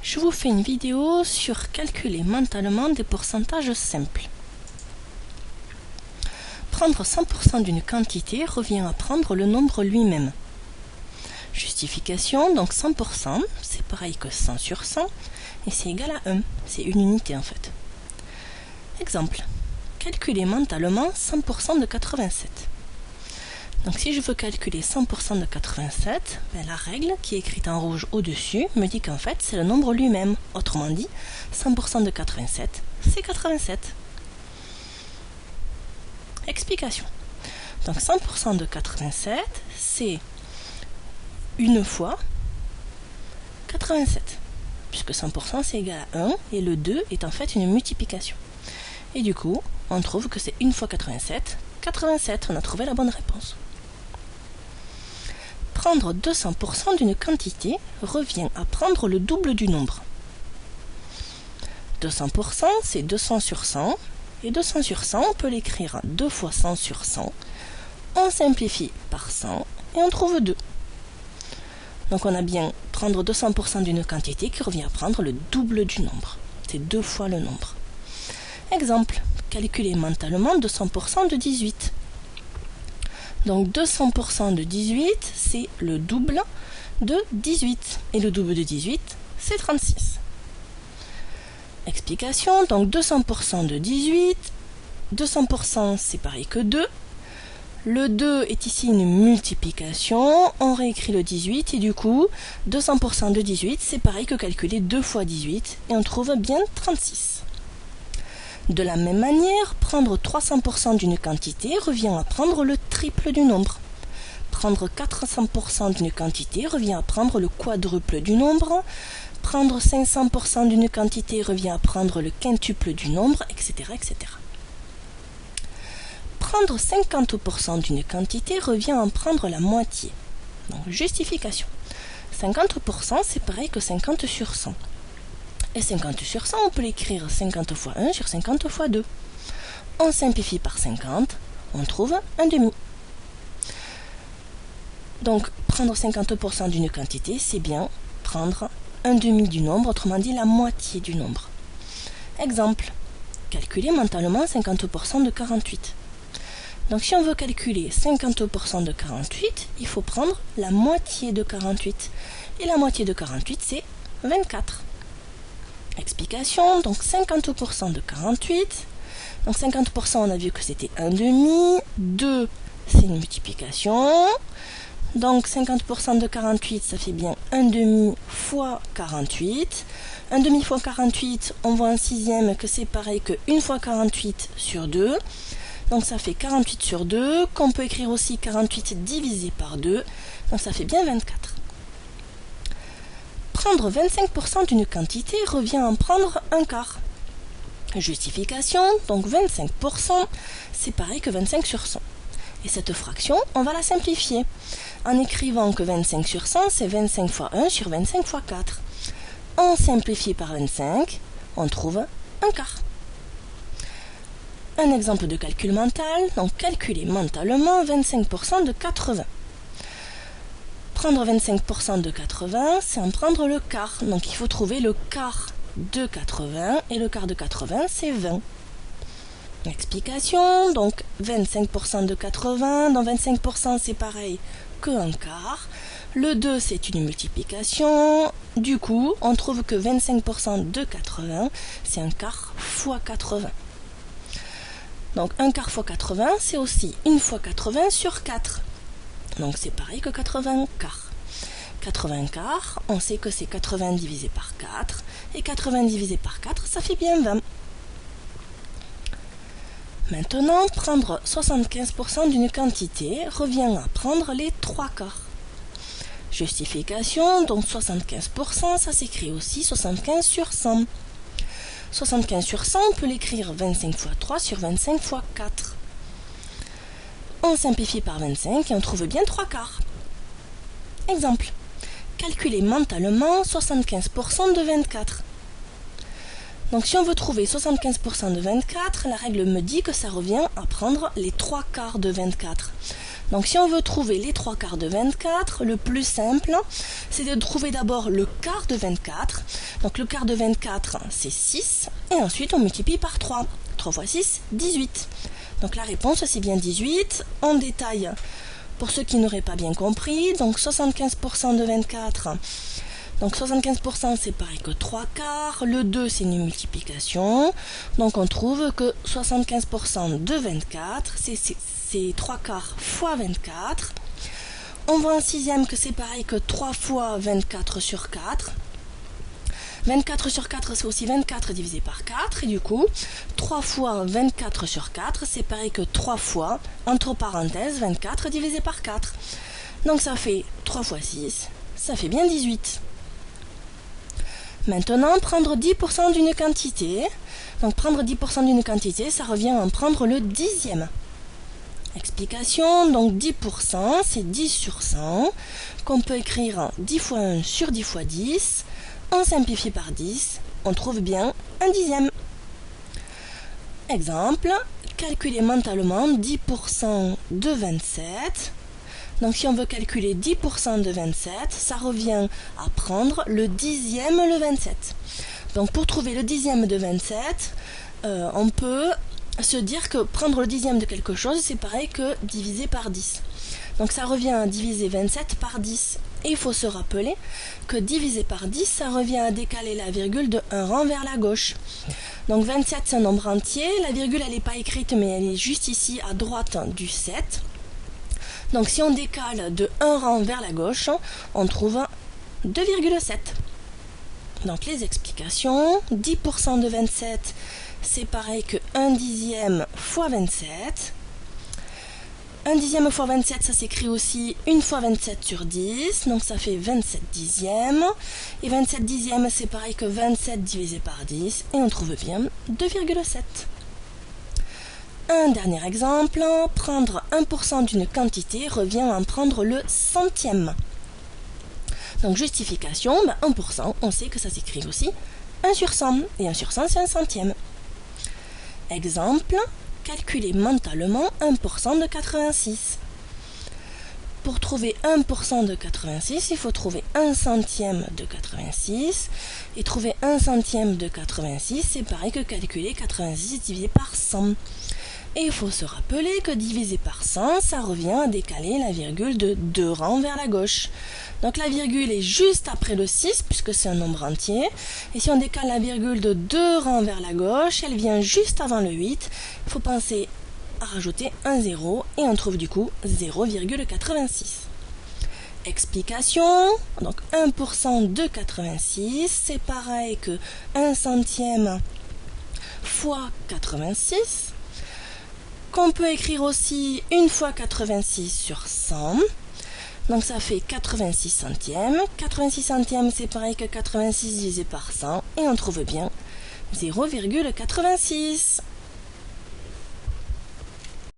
Je vous fais une vidéo sur calculer mentalement des pourcentages simples. Prendre 100% d'une quantité revient à prendre le nombre lui-même. Justification, donc 100%, c'est pareil que 100 sur 100, et c'est égal à 1, c'est une unité en fait. Exemple, calculer mentalement 100% de 87. Donc si je veux calculer 100% de 87, la règle qui est écrite en rouge au-dessus me dit qu'en fait c'est le nombre lui-même. Autrement dit, 100% de 87, c'est 87. Explication. Donc 100% de 87, c'est une fois 87. Puisque 100% c'est égal à 1 et le 2 est en fait une multiplication. Et du coup, on trouve que c'est une fois 87, 87. On a trouvé la bonne réponse. Prendre 200% d'une quantité revient à prendre le double du nombre. 200% c'est 200 sur 100, et 200 sur 100 on peut l'écrire 2 fois 100 sur 100. On simplifie par 100 et on trouve 2. Donc on a bien prendre 200% d'une quantité qui revient à prendre le double du nombre. C'est 2 fois le nombre. Exemple, calculer mentalement 200% de 18. Donc 200% de 18, c'est le double de 18. Et le double de 18, c'est 36. Explication, donc 200% de 18, 200% c'est pareil que 2. Le 2 est ici une multiplication, on réécrit le 18 et du coup 200% de 18 c'est pareil que calculer 2 fois 18 et on trouve bien 36. De la même manière, prendre 300% d'une quantité revient à prendre le triple du nombre. Prendre 400% d'une quantité revient à prendre le quadruple du nombre. Prendre 500% d'une quantité revient à prendre le quintuple du nombre, etc., etc. Prendre 50% d'une quantité revient à en prendre la moitié. Donc, justification. 50% c'est pareil que 50 sur 100. Et 50 sur 100, on peut l'écrire 50 fois 1 sur 50 fois 2. On simplifie par 50, on trouve un demi. Donc, prendre 50% d'une quantité, c'est bien prendre un demi du nombre, autrement dit la moitié du nombre. Exemple, calculer mentalement 50% de 48. Donc, si on veut calculer 50% de 48, il faut prendre la moitié de 48. Et la moitié de 48, c'est 24. Explication, donc 50% de 48, donc 50% on a vu que c'était un demi, 2 c'est une multiplication, donc 50% de 48 ça fait bien un demi fois 48, un demi fois 48 on voit en sixième que c'est pareil que 1 fois 48 sur 2, donc ça fait 48 sur 2, qu'on peut écrire aussi 48 divisé par 2, donc ça fait bien 24. Prendre 25% d'une quantité revient à en prendre un quart. Justification, donc 25%, c'est pareil que 25 sur 100. Et cette fraction, on va la simplifier en écrivant que 25 sur 100, c'est 25 fois 1 sur 25 fois 4. On simplifie par 25, on trouve un quart. Un exemple de calcul mental, donc calculer mentalement 25% de 80. Prendre 25% de 80, c'est en prendre le quart. Donc il faut trouver le quart de 80, et le quart de 80, c'est 20. Explication, donc 25% de 80, dans 25% c'est pareil que un quart. Le 2 c'est une multiplication, du coup on trouve que 25% de 80, c'est un quart fois 80. Donc un quart fois 80, c'est aussi une fois 80 sur 4. Donc c'est pareil que 80 quarts. 80 quarts, on sait que c'est 80 divisé par 4. Et 80 divisé par 4, ça fait bien 20. Maintenant, prendre 75% d'une quantité revient à prendre les 3 quarts. Justification, donc 75%, ça s'écrit aussi 75 sur 100. 75 sur 100, on peut l'écrire 25 fois 3 sur 25 fois 4. On simplifie par 25 et on trouve bien 3 quarts. Exemple, calculer mentalement 75% de 24. Donc si on veut trouver 75% de 24, la règle me dit que ça revient à prendre les 3 quarts de 24. Donc si on veut trouver les 3 quarts de 24, le plus simple, c'est de trouver d'abord le quart de 24. Donc le quart de 24, c'est 6. Et ensuite, on multiplie par 3. 3 fois 6, 18. Donc la réponse, c'est bien 18. En détail, pour ceux qui n'auraient pas bien compris, donc 75% de 24. Donc 75% c'est pareil que 3 quarts, le 2 c'est une multiplication, donc on trouve que 75% de 24 c'est 3 quarts fois 24. On voit en sixième que c'est pareil que 3 fois 24 sur 4. 24 sur 4 c'est aussi 24 divisé par 4 et du coup 3 fois 24 sur 4 c'est pareil que 3 fois, entre parenthèses, 24 divisé par 4. Donc ça fait 3 fois 6, ça fait bien 18. Maintenant, prendre 10% d'une quantité. Donc, prendre 10% d'une quantité, ça revient à en prendre le dixième. Explication, donc 10%, c'est 10 sur 100, qu'on peut écrire 10 fois 1 sur 10 fois 10. On simplifie par 10, on trouve bien un dixième. Exemple, calculer mentalement 10% de 27. Donc si on veut calculer 10% de 27, ça revient à prendre le dixième le 27. Donc pour trouver le dixième de 27, on peut se dire que prendre le dixième de quelque chose, c'est pareil que diviser par 10. Donc ça revient à diviser 27 par 10. Et il faut se rappeler que diviser par 10, ça revient à décaler la virgule de un rang vers la gauche. Donc 27 c'est un nombre entier, la virgule elle n'est pas écrite mais elle est juste ici à droite du 7. Donc si on décale de un rang vers la gauche, on trouve 2,7. Donc les explications, 10% de 27, c'est pareil que 1 dixième fois 27. 1 dixième fois 27, ça s'écrit aussi 1 fois 27 sur 10, donc ça fait 27 dixièmes. Et 27 dixièmes, c'est pareil que 27 divisé par 10, et on trouve bien 2,7. Un dernier exemple, prendre 1% d'une quantité revient à en prendre le centième. Donc justification, 1%, on sait que ça s'écrit aussi 1 sur 100, et 1 sur 100 c'est un centième. Exemple, calculer mentalement 1% de 86. Pour trouver 1% de 86, il faut trouver 1 centième de 86, et trouver 1 centième de 86, c'est pareil que calculer 86 divisé par 100. Et il faut se rappeler que divisé par 100, ça revient à décaler la virgule de 2 rangs vers la gauche. Donc la virgule est juste après le 6, puisque c'est un nombre entier. Et si on décale la virgule de 2 rangs vers la gauche, elle vient juste avant le 8. Il faut penser à rajouter un 0, et on trouve du coup 0,86. Explication, donc 1% de 86, c'est pareil que 1 centième fois 86. Qu'on peut écrire aussi 1 fois 86 sur 100. Donc ça fait 86 centièmes. 86 centièmes, c'est pareil que 86 divisé par 100. Et on trouve bien 0,86.